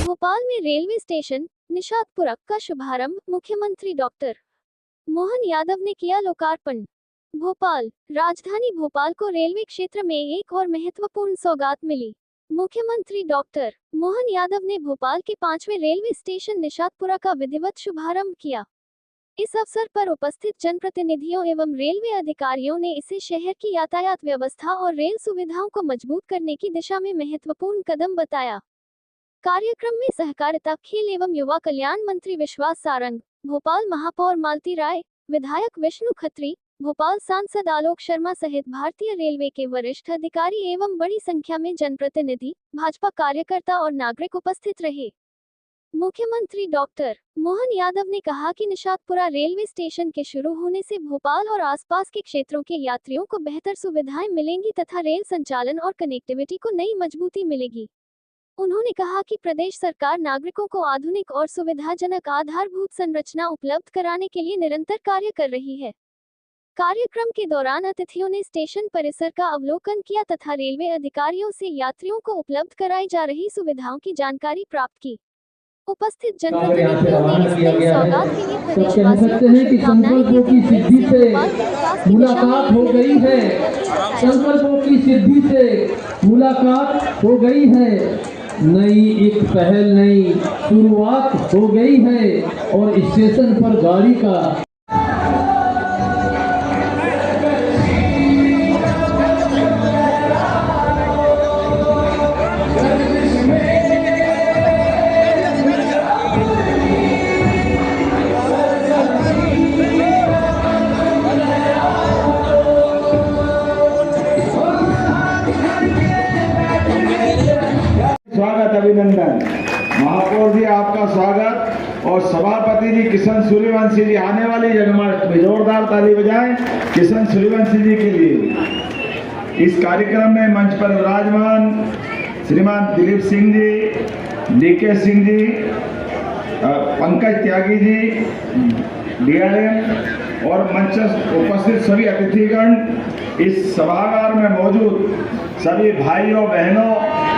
भोपाल में railway station Nishatpura का शुभारंभ मुख्यमंत्री डॉक्टर मोहन यादव ने किया लोकार्पण। भोपाल राजधानी भोपाल को रेलवे क्षेत्र में एक और महत्वपूर्ण सौगात मिली। मुख्यमंत्री डॉक्टर मोहन यादव ने भोपाल के 5वें रेलवे स्टेशन निशातपुरा का विधिवत शुभारंभ किया। इस अवसर पर उपस्थित जनप्रतिनिधियों एवं रेलवे अधिकारियों ने इसे शहर की यातायात व्यवस्था और रेल सुविधाओं को मजबूत करने की दिशा में महत्वपूर्ण कदम बताया। कार्यक्रम में सहकारिता, खेल एवं युवा कल्याण मंत्री विश्वास सारंग, भोपाल महापौर मालती राय, विधायक विष्णु खत्री, भोपाल सांसद आलोक शर्मा सहित भारतीय रेलवे के वरिष्ठ अधिकारी एवं बड़ी संख्या में जनप्रतिनिधि, भाजपा कार्यकर्ता और नागरिक उपस्थित रहे। मुख्यमंत्री डॉक्टर मोहन यादव ने कहा कि निशातपुरा रेलवे स्टेशन के शुरू होने से भोपाल और आसपास के क्षेत्रों के यात्रियों को बेहतर सुविधाएं मिलेंगी तथा रेल संचालन और कनेक्टिविटी को नई मजबूती मिलेगी। उन्होंने कहा कि प्रदेश सरकार नागरिकों को आधुनिक और सुविधाजनक आधारभूत संरचना उपलब्ध कराने के लिए निरंतर कार्य कर रही है। कार्यक्रम के दौरान अतिथियों ने स्टेशन परिसर का अवलोकन किया तथा रेलवे अधिकारियों से यात्रियों को उपलब्ध कराई जा रही सुविधाओं की जानकारी प्राप्त की। उपस्थित जनप्रतिनिधियों ने इस नई सौगात के लिए प्रदेशवासियों को शुभकामनाएं देते हुए मुलाकात हो गई है, संकल्पों की सिद्धि से मुलाकात हो गई है, नई एक पहल, नई शुरुआत हो गई है और स्टेशन पर गाड़ी का स्वागत, अभिनंदन। महापौर जी आपका स्वागत और सभापति जी किशन सूर्यवंशी जी आने वाली जन्माष्टमी, जोरदार ताली बजाएं किशन सूर्यवंशी जी के लिए। इस कार्यक्रम में मंच पर विराजमान श्रीमान दिलीप सिंह जी, डीके सिंह जी, पंकज त्यागी जी, डीआरएम और मंच उपस्थित सभी अतिथिगण, इस सभागार में मौजूद सभी भाइयों बहनों,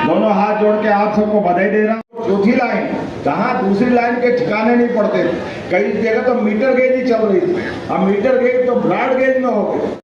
दोनों हाथ जोड़ के आप सबको बधाई दे रहा हूँ। चौथी लाइन, जहाँ दूसरी लाइन के ठिकाने नहीं पड़ते, कई जगह तो मीटर गेज ही चल रही थी, अब मीटर गेज तो ब्रॉड गेज में हो गए।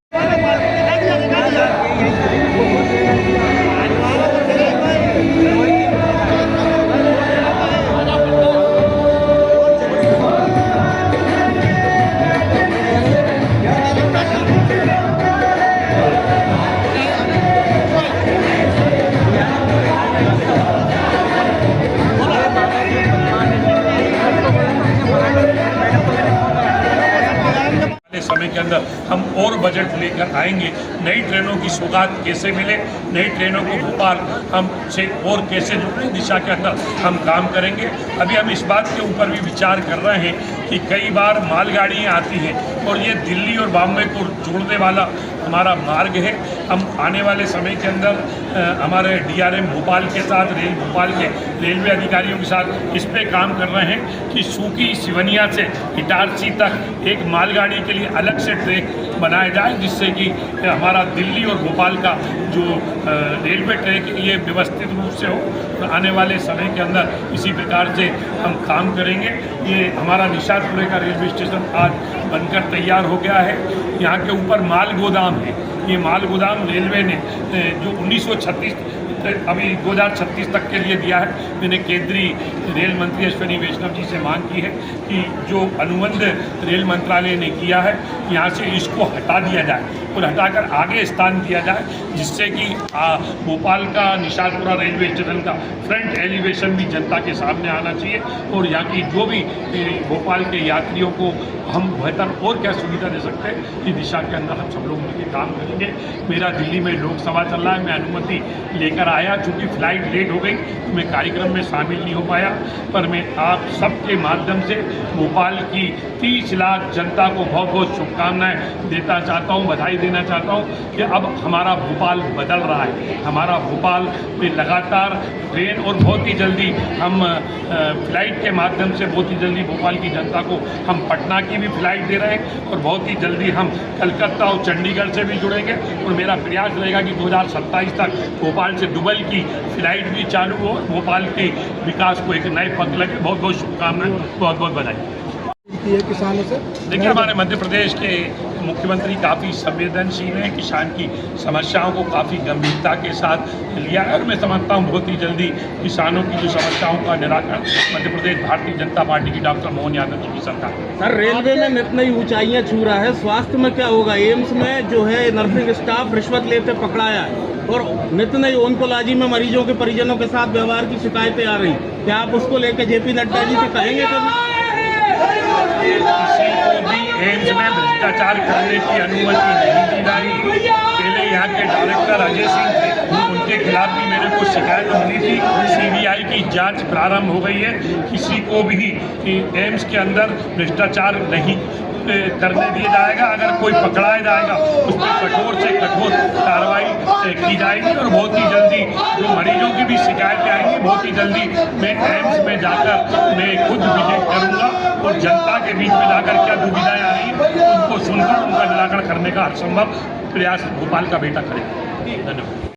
समय के अंदर हम और बजट लेकर आएंगे। नई ट्रेनों की सौगात कैसे मिले, नई ट्रेनों को भोपाल हम से और कैसे जोड़ने दिशा के अंदर हम काम करेंगे। अभी हम इस बात के ऊपर भी विचार कर रहे हैं कि कई बार मालगाड़ियाँ आती हैं और ये दिल्ली और बॉम्बे को जोड़ने वाला हमारा मार्ग है। हम आने वाले समय के अंदर हमारे डीआरएम भोपाल के साथ, रेल भोपाल के रेलवे अधिकारियों के साथ इस पे काम कर रहे हैं कि सूकी सिवनिया से इटारसी तक एक मालगाड़ी के लिए अलग से ट्रैक बनाया जाए, जिससे कि हमारा दिल्ली और भोपाल का जो रेलवे ट्रैक ये व्यवस्थित रूप से हो। तो आने वाले समय के अंदर इसी प्रकार से हम काम करेंगे। ये हमारा निशातपुरे का रेलवे स्टेशन आज बनकर तैयार हो गया है। यहाँ के ऊपर माल गोदाम है। ये माल गोदाम रेलवे ने जो 1936 अभी 2036 तक के लिए दिया है। मैंने केंद्रीय रेल मंत्री अश्विनी वैष्णव जी से मांग की है कि जो अनुबंध रेल मंत्रालय ने किया है, यहाँ से इसको हटा दिया जाए और हटाकर आगे स्थान दिया जाए, जिससे कि भोपाल का निशातपुरा रेलवे स्टेशन का फ्रंट एलिवेशन भी जनता के सामने आना चाहिए और यहाँ की जो भी भोपाल के यात्रियों को हम बेहतर और क्या सुविधा दे सकते हैं, इस दिशा के अंदर हम सब लोग मिलकर काम करेंगे। मेरा दिल्ली में लोकसभा चल रहा है, मैं अनुमति लेकर आया, चूँकि फ्लाइट लेट हो गई तो मैं कार्यक्रम में शामिल नहीं हो पाया, पर मैं आप सबके माध्यम से भोपाल की 30 लाख जनता को बहुत बहुत शुभकामनाएं देता चाहता हूं, बधाई देना चाहता हूँ कि अब हमारा भोपाल बदल रहा है। हमारा भोपाल में लगातार ट्रेन और बहुत ही जल्दी हम फ्लाइट के माध्यम से बहुत ही जल्दी भोपाल की जनता को हम पटना की भी फ्लाइट दे रहे हैं और बहुत ही जल्दी हम कलकत्ता और चंडीगढ़ से भी जुड़ेंगे। और मेरा प्रयास रहेगा कि 2027 तक भोपाल से दुबई की फ्लाइट भी चालू हो, भोपाल के विकास को एक नए पथ लगे। बहुत बहुत शुभकामनाएं, बहुत बहुत बधाई। किसानों से देखिए, हमारे मध्य प्रदेश के मुख्यमंत्री काफ़ी संवेदनशील हैं, किसान की समस्याओं को काफ़ी गंभीरता के साथ लिया है और मैं समझता हूँ बहुत ही जल्दी किसानों की जो समस्याओं का निराकरण मध्य प्रदेश भारतीय जनता पार्टी की डॉक्टर मोहन यादव जी की सरकार। सर, रेलवे में नित नई ऊंचाइयां छू रहा है, स्वास्थ्य में क्या होगा? एम्स में जो है नर्सिंग स्टाफ रिश्वत लेते पकड़ाया है और नित नई ओंकोलॉजी में मरीजों के परिजनों के साथ व्यवहार की शिकायतें आ रही। क्या आप उसको लेकर जेपी नड्डा जी से कहेंगे कभी? किसी को भी एम्स में भ्रष्टाचार करने की अनुमति नहीं दी जाएगी। पहले यहाँ के डायरेक्टर अजय सिंह थे, उनके खिलाफ भी मेरे को शिकायत मिली थी। सीबीआई की जांच प्रारंभ हो गई है। किसी को भी एम्स के अंदर भ्रष्टाचार नहीं करने दिया जाएगा। अगर कोई पकड़ाया जाएगा उस पर कठोर से कठोर कार्रवाई की जाएगी और बहुत ही जल्दी जो मरीजों की भी शिकायतें आएंगी, बहुत ही जल्दी मैं एम्स में जाकर मैं खुद विजिट करूंगा और जनता के बीच में जाकर क्या दुविधाएं आ रही हैं उनको सुनकर उनका निराकरण करने का हर संभव प्रयास भोपाल का बेटा करेगा। धन्यवाद।